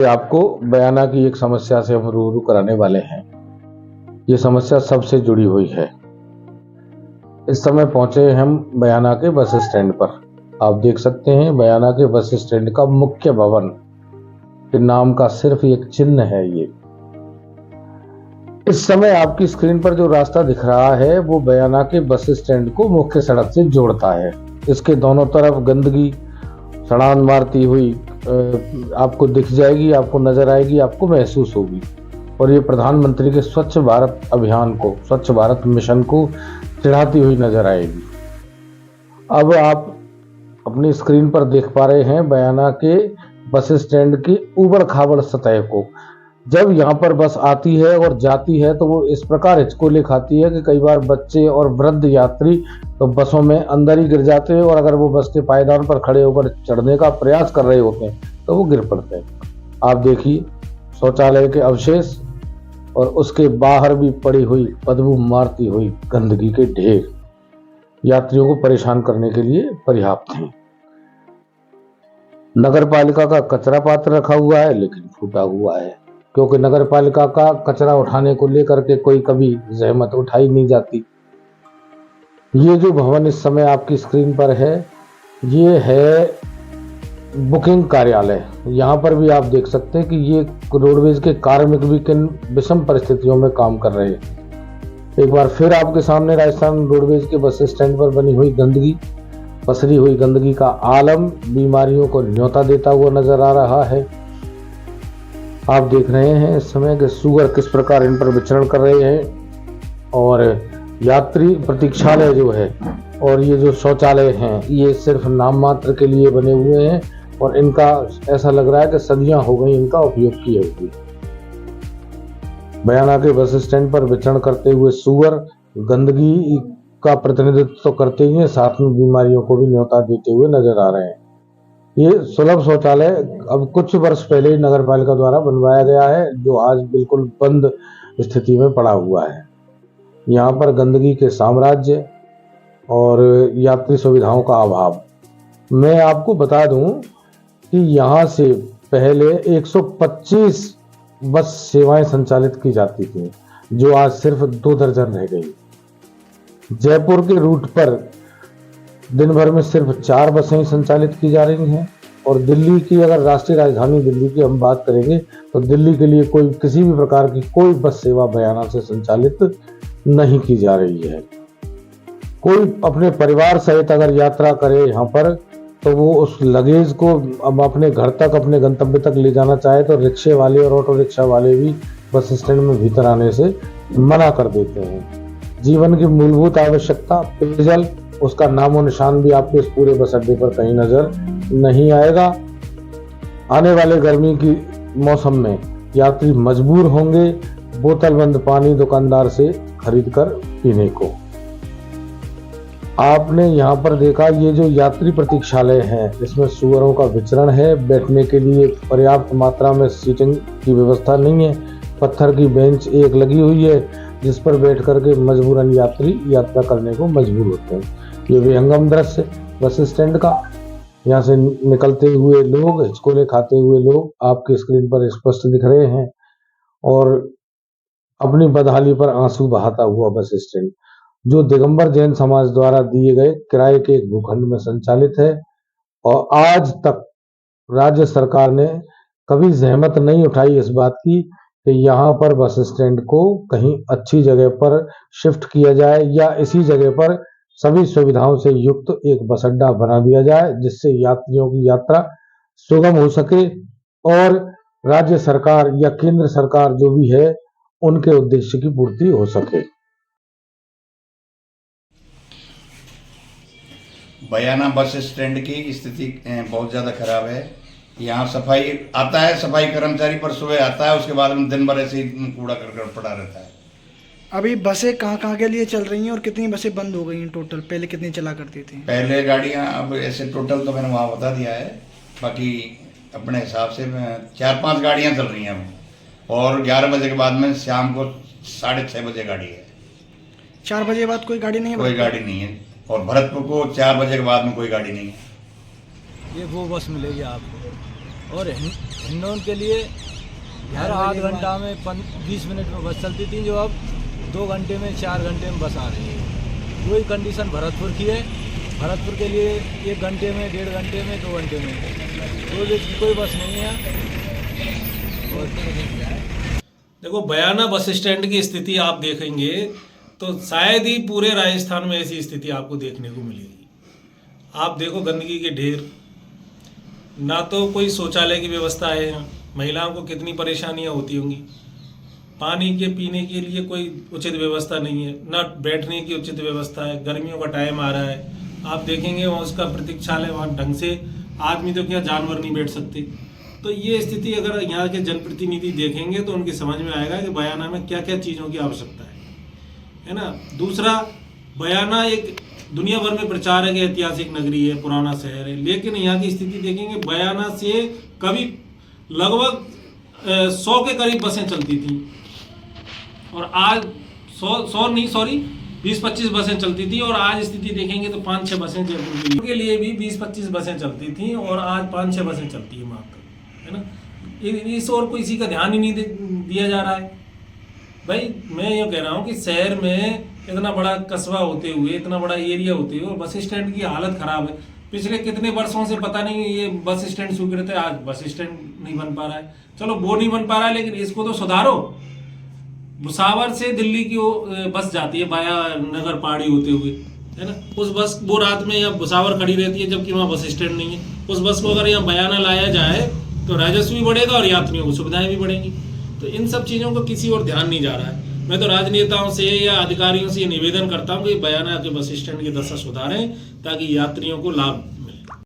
आपको बयाना की एक समस्या से हम रूबरू कराने वाले हैं। ये समस्या सबसे जुड़ी हुई है। इस समय पहुंचे हम बयाना के बस स्टैंड पर। आप देख सकते हैं बयाना के बस स्टैंड का मुख्य भवन के नाम का सिर्फ एक चिन्ह है ये। इस समय आपकी स्क्रीन पर जो रास्ता दिख रहा है वो बयाना के बस स्टैंड को मुख्य सड़क से जोड़ता है। इसके दोनों तरफ गंदगी सड़ान मारती हुई आपको दिख जाएगी, आपको नजर आएगी, आपको महसूस होगी। और ये प्रधानमंत्री के स्वच्छ भारत अभियान को, स्वच्छ भारत मिशन को चिढ़ाती हुई नजर आएगी। अब आप अपनी स्क्रीन पर देख पा रहे हैं बयाना के बस स्टैंड की ऊबड़ खाबड़ सतह को। जब यहाँ पर बस आती है और जाती है तो वो इस प्रकार हिचकोले खाती है कि कई बार बच्चे और वृद्ध यात्री तो बसों में अंदर ही गिर जाते हैं, और अगर वो बस के पायदान पर खड़े होकर चढ़ने का प्रयास कर रहे होते हैं तो वो गिर पड़ते हैं। आप देखिए शौचालय के अवशेष और उसके बाहर भी पड़ी हुई बदबू मारती हुई गंदगी के ढेर यात्रियों को परेशान करने के लिए पर्याप्त हैं। नगर पालिका का कचरा पात्र रखा हुआ है लेकिन फूटा हुआ है, क्योंकि नगर पालिका का कचरा उठाने को लेकर के कोई कभी जहमत उठाई नहीं जाती। ये जो भवन इस समय आपकी स्क्रीन पर है ये है बुकिंग कार्यालय। यहाँ पर भी आप देख सकते हैं कि ये रोडवेज के कार्मिक भी किन विषम परिस्थितियों में काम कर रहे हैं। एक बार फिर आपके सामने राजस्थान रोडवेज के बस स्टैंड पर बनी हुई गंदगी, पसरी हुई गंदगी का आलम बीमारियों को न्योता देता हुआ नजर आ रहा है। आप देख रहे हैं इस समय कि सुअर किस प्रकार इन पर विचरण कर रहे हैं, और यात्री प्रतीक्षालय जो है और ये जो शौचालय हैं ये सिर्फ नाम मात्र के लिए बने हुए हैं, और इनका ऐसा लग रहा है कि सदियां हो गई इनका उपयोग किए हुए। बयाना के बस स्टैंड पर विचरण करते हुए सुअर गंदगी का प्रतिनिधित्व करते हुए साथ में बीमारियों को भी न्योता देते हुए नजर आ रहे हैं। ये सुलभ शौचालय अब कुछ वर्ष पहले नगर पालिका द्वारा बनवाया गया है, जो आज बिल्कुल बंद स्थिति में पड़ा हुआ है। यहाँ पर गंदगी के साम्राज्य और यात्री सुविधाओं का अभाव। मैं आपको बता दूं कि यहाँ से पहले 125 बस सेवाएं संचालित की जाती थी, जो आज सिर्फ 2 दर्जन रह गई। जयपुर के रूट पर दिन भर में सिर्फ 4 बसें संचालित की जा रही हैं, और दिल्ली की, अगर राष्ट्रीय राजधानी दिल्ली की हम बात करेंगे तो दिल्ली के लिए कोई किसी भी प्रकार की कोई बस सेवा बयाना से संचालित नहीं की जा रही है। कोई अपने परिवार सहित अगर यात्रा करे यहाँ पर तो वो उस लगेज को अब अपने घर तक, अपने गंतव्य तक ले जाना चाहे तो रिक्शे वाले और ऑटो रिक्शा वाले भी बस स्टैंड में भीतर आने से मना कर देते हैं। जीवन की मूलभूत आवश्यकता पेयजल, उसका नामो निशान भी आपको इस पूरे बस अड्डे पर कहीं नजर नहीं आएगा। आने वाले गर्मी की मौसम में यात्री मजबूर होंगे बोतल बंद पानी दुकानदार से खरीद कर पीने को। आपने यहाँ पर देखा ये जो यात्री प्रतीक्षालय है इसमें सुअरों का विचरण है। बैठने के लिए पर्याप्त मात्रा में सीटिंग की व्यवस्था नहीं है। पत्थर की बेंच एक लगी हुई है जिस पर बैठ करके मजबूरन यात्री यात्रा करने को मजबूर होते हैं। ये विहंगम दृश्य बस स्टैंड का। यहाँ से निकलते हुए लोग, हिचकोले खाते हुए लोग आपके स्क्रीन पर स्पष्ट दिख रहे हैं, और अपनी बदहाली पर आंसू बहाता हुआ बस स्टैंड जो दिगंबर जैन समाज द्वारा दिए गए किराए के एक भूखंड में संचालित है, और आज तक राज्य सरकार ने कभी जहमत नहीं उठाई इस बात की कि यहाँ पर बस स्टैंड को कहीं अच्छी जगह पर शिफ्ट किया जाए या इसी जगह पर सभी सुविधाओं से युक्त एक बस अड्डा बना दिया जाए, जिससे यात्रियों की यात्रा सुगम हो सके और राज्य सरकार या केंद्र सरकार जो भी है उनके उद्देश्य की पूर्ति हो सके। बयाना बस स्टैंड की स्थिति बहुत ज़्यादा खराब है। यहाँ सफाई आता है, सफाई कर्मचारी पर सुबह आता है, उसके बाद में दिन भर ऐसे ही कूड़ा करकट पड़ा रहता है। अभी बसें कहाँ के लिए चल रही हैं और कितनी बसें बंद हो गई हैं टोटल? पहले कितनी चला करती थी? पहले गाड़ियाँ, अब ऐसे टोटल तो मैंने वहाँ बता दिया है, बाकी अपने हिसाब से 4-5 गाड़ियाँ चल रही हैं अब, और 11 बजे के बाद में शाम को 6:30 बजे गाड़ी है। 4 बजे बाद कोई गाड़ी नहीं है? कोई गाड़ी नहीं है, और भरतपुर को 4 बजे के बाद में कोई गाड़ी नहीं है। ये वो बस मिलेगी आपको और हिंडौन के लिए हर आध घंटा में 20 मिनट में बस चलती थी, जो अब 2 घंटे में 4 घंटे में बस आ रही है। वही कंडीशन भरतपुर की है। भरतपुर के लिए 1 घंटे में, 1.5 घंटे में, 2 घंटे में, कोई बस नहीं है। देखो, बयाना बस स्टैंड की स्थिति आप देखेंगे तो शायद ही पूरे राजस्थान में ऐसी स्थिति आपको देखने को मिलेगी। आप देखो, गंदगी के ढेर, ना तो कोई शौचालय की व्यवस्था है यहाँ, महिलाओं को कितनी परेशानियाँ होती होंगी, पानी के पीने के लिए कोई उचित व्यवस्था नहीं है, ना बैठने की उचित व्यवस्था है। गर्मियों का टाइम आ रहा है, आप देखेंगे वहाँ उसका प्रतीक्षालय, वहाँ ढंग से आदमी तो क्या जानवर नहीं बैठ सकते। तो ये स्थिति अगर यहाँ के जनप्रतिनिधि देखेंगे तो उनकी समझ में आएगा कि बयाना में क्या क्या चीज़ों की आवश्यकता है ना। दूसरा, बयाना एक दुनिया भर में प्रचार है कि ऐतिहासिक नगरी है, पुराना शहर है, लेकिन यहाँ की स्थिति देखेंगे, बयाना से कभी लगभग 100 के करीब बसें चलती थी और आज 20-25 बसें चलती थी, और आज स्थिति देखेंगे तो 5-6 बसें जयपुर के लिए भी 20-25 बसें चलती थी और आज 5-6 बसें चलती है मात्र, है ना। इस और कोई इसी का ध्यान ही नहीं दिया जा रहा है। भाई मैं ये कह रहा हूँ कि शहर में इतना बड़ा कस्बा होते हुए, इतना बड़ा एरिया होते हुए बस स्टैंड की हालत खराब है। पिछले कितने वर्षों से पता नहीं ये बस स्टैंड स्वीकृत है, आज बस स्टैंड नहीं बन पा रहा है। चलो वो नहीं बन पा रहा है, लेकिन इसको तो सुधारो। भुसावर से दिल्ली की बस जाती है बाया नगर पहाड़ी होते हुए, है ना। उस बस वो रात में यहाँ भुसावर खड़ी रहती है, जबकि वहाँ बस स्टैंड नहीं है। उस बस को अगर यहाँ बयाना लाया जाए तो राजस्व भी बढ़ेगा और यात्रियों को सुविधाएं भी बढ़ेंगी। तो इन सब चीज़ों को किसी और ध्यान नहीं जा रहा है। मैं तो राजनेताओं से या अधिकारियों से ये निवेदन करता हूँ कि बयाना के बस स्टैंड की दशा सुधारें ताकि यात्रियों को लाभ